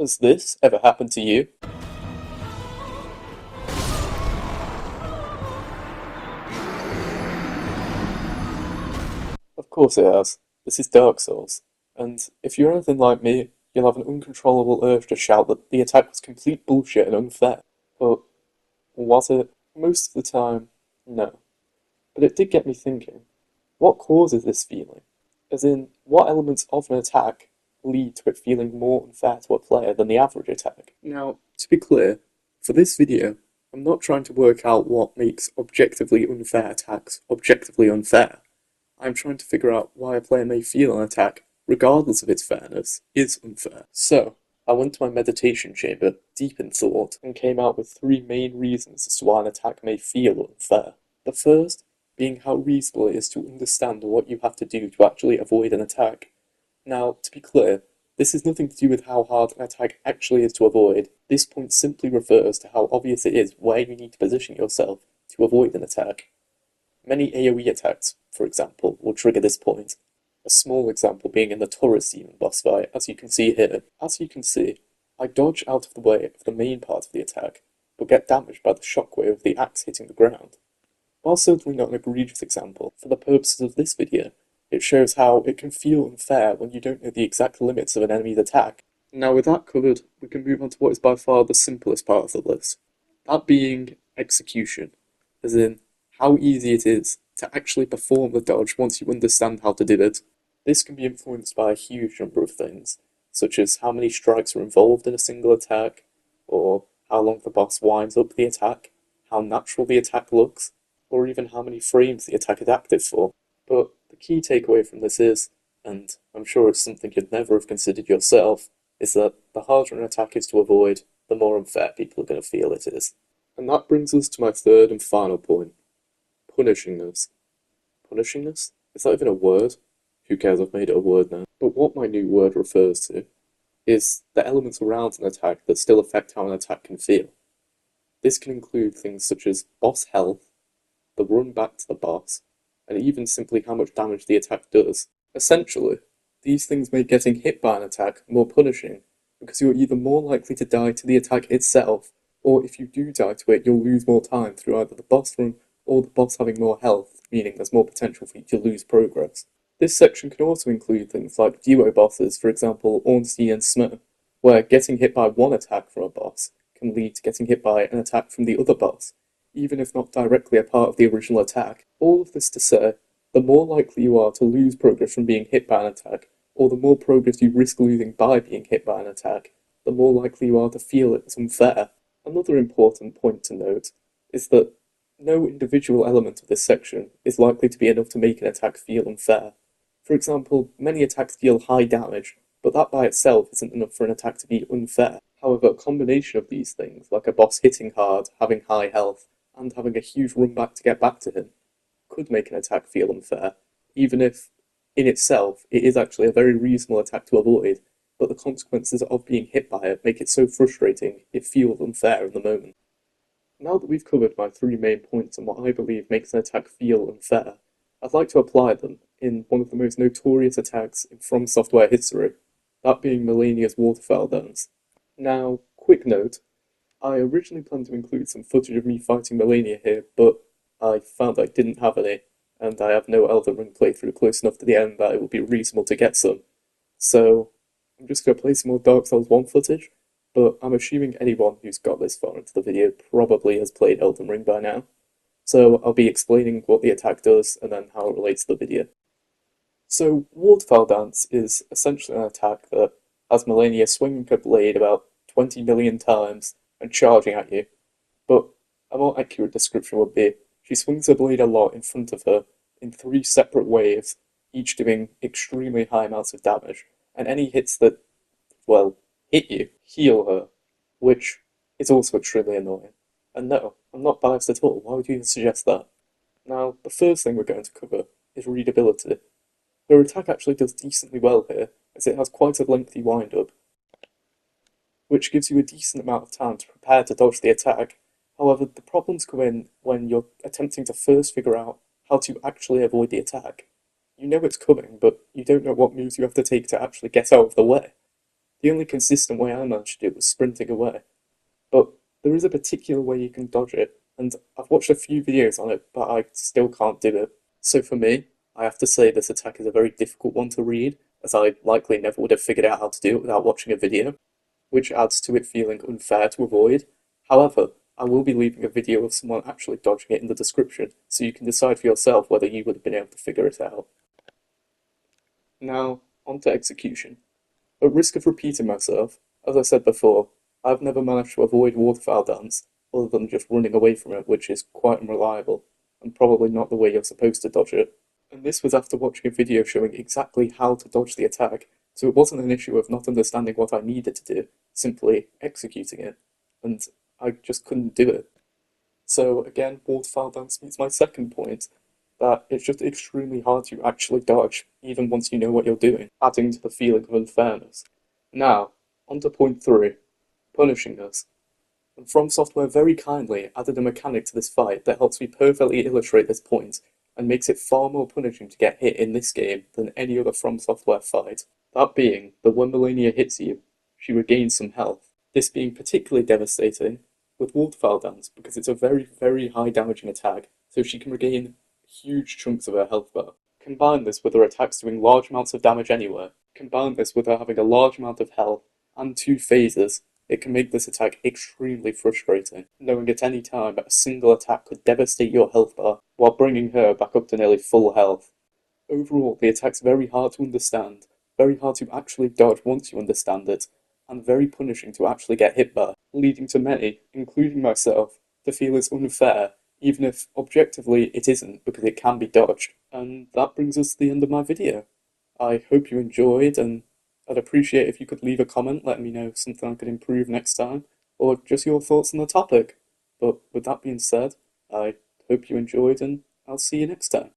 Has this ever happened to you? Of course it has. This is Dark Souls, and if you're anything like me, you'll have an uncontrollable urge to shout that the attack was complete bullshit and unfair. But was it? Most of the time, no. But it did get me thinking, what causes this feeling? As in, what elements of an attack lead to it feeling more unfair to a player than the average attack? Now, to be clear, for this video, I'm not trying to work out what makes objectively unfair attacks objectively unfair. I'm trying to figure out why a player may feel an attack, regardless of its fairness, is unfair. So, I went to my meditation chamber, deep in thought, and came out with three main reasons as to why an attack may feel unfair. The first being how reasonable it is to understand what you have to do to actually avoid an attack. Now, to be clear, this has nothing to do with how hard an attack actually is to avoid. This point simply refers to how obvious it is where you need to position yourself to avoid an attack. Many AoE attacks, for example, will trigger this point. A small example being in the Taurus Demon boss fight, as you can see here. As you can see, I dodge out of the way of the main part of the attack, but get damaged by the shockwave of the axe hitting the ground. While certainly not an egregious example, for the purposes of this video, it shows how it can feel unfair when you don't know the exact limits of an enemy's attack. Now with that covered, we can move on to what is by far the simplest part of the list. That being execution, as in, how easy it is to actually perform the dodge once you understand how to do it. This can be influenced by a huge number of things, such as how many strikes are involved in a single attack, or how long the boss winds up the attack, how natural the attack looks, or even how many frames the attack is active for. But the key takeaway from this is, and I'm sure it's something you'd never have considered yourself, is that the harder an attack is to avoid, the more unfair people are going to feel it is. And that brings us to my third and final point. Punishingness. Punishingness? Is that even a word? Who cares, I've made it a word now. But what my new word refers to is the elements around an attack that still affect how an attack can feel. This can include things such as boss health, the run back to the boss, and even simply how much damage the attack does. Essentially, these things make getting hit by an attack more punishing, because you're either more likely to die to the attack itself, or if you do die to it, you'll lose more time through either the boss run or the boss having more health, meaning there's more potential for you to lose progress. This section can also include things like duo bosses, for example Ornstein and Smurf, where getting hit by one attack from a boss can lead to getting hit by an attack from the other boss, even if not directly a part of the original attack. All of this to say, the more likely you are to lose progress from being hit by an attack, or the more progress you risk losing by being hit by an attack, the more likely you are to feel it's unfair. Another important point to note is that no individual element of this section is likely to be enough to make an attack feel unfair. For example, many attacks deal high damage, but that by itself isn't enough for an attack to be unfair. However, a combination of these things, like a boss hitting hard, having high health, and having a huge run back to get back to him, could make an attack feel unfair, even if, in itself, it is actually a very reasonable attack to avoid, but the consequences of being hit by it make it so frustrating it feels unfair in the moment. Now that we've covered my three main points on what I believe makes an attack feel unfair, I'd like to apply them in one of the most notorious attacks in From Software history, that being Malenia's Waterfowl Dance. Now, quick note, I originally planned to include some footage of me fighting Malenia here, but I found I didn't have any, and I have no Elden Ring playthrough close enough to the end that it would be reasonable to get some. So, I'm just going to play some more Dark Souls 1 footage, but I'm assuming anyone who's got this far into the video probably has played Elden Ring by now. So I'll be explaining what the attack does and then how it relates to the video. So Waterfowl Dance is essentially an attack that has Malenia swinging her blade about 20 million times and charging at you, but a more accurate description would be she swings her blade a lot in front of her in three separate waves, each doing extremely high amounts of damage, and any hits that, well, hit you, heal her, which is also extremely annoying. And no, I'm not biased at all, why would you even suggest that? Now, the first thing we're going to cover is readability. Her attack actually does decently well here, as it has quite a lengthy wind-up, which gives you a decent amount of time to prepare to dodge the attack. However, the problems come in when you're attempting to first figure out how to actually avoid the attack. You know it's coming, but you don't know what moves you have to take to actually get out of the way. The only consistent way I managed to do it was sprinting away. But there is a particular way you can dodge it, and I've watched a few videos on it, but I still can't do it. So for me, I have to say this attack is a very difficult one to read, as I likely never would have figured out how to do it without watching a video, which adds to it feeling unfair to avoid. However, I will be leaving a video of someone actually dodging it in the description, so you can decide for yourself whether you would have been able to figure it out. Now, on to execution. At risk of repeating myself, as I said before, I've never managed to avoid Waterfowl Dance, other than just running away from it, which is quite unreliable, and probably not the way you're supposed to dodge it. And this was after watching a video showing exactly how to dodge the attack, so it wasn't an issue of not understanding what I needed to do, simply executing it, and I just couldn't do it. So again, Waterfowl Dance meets my second point, that it's just extremely hard to actually dodge, even once you know what you're doing, adding to the feeling of unfairness. Now, on to point 3, punishing us. And From Software very kindly added a mechanic to this fight that helps me perfectly illustrate this point, and makes it far more punishing to get hit in this game than any other From Software fight. That being that when Malenia hits you, she regains some health. This being particularly devastating with Waterfowl Dance because it's a very, very high damaging attack, so she can regain huge chunks of her health bar. Combine this with her attacks doing large amounts of damage anywhere, combine this with her having a large amount of health and 2 phases, it can make this attack extremely frustrating, knowing at any time a single attack could devastate your health bar while bringing her back up to nearly full health. Overall, the attack's very hard to understand, very hard to actually dodge once you understand it, and very punishing to actually get hit by, leading to many, including myself, to feel it's unfair, even if objectively it isn't because it can be dodged. And that brings us to the end of my video. I hope you enjoyed, and I'd appreciate if you could leave a comment letting me know something I could improve next time, or just your thoughts on the topic. But with that being said, I hope you enjoyed, and I'll see you next time.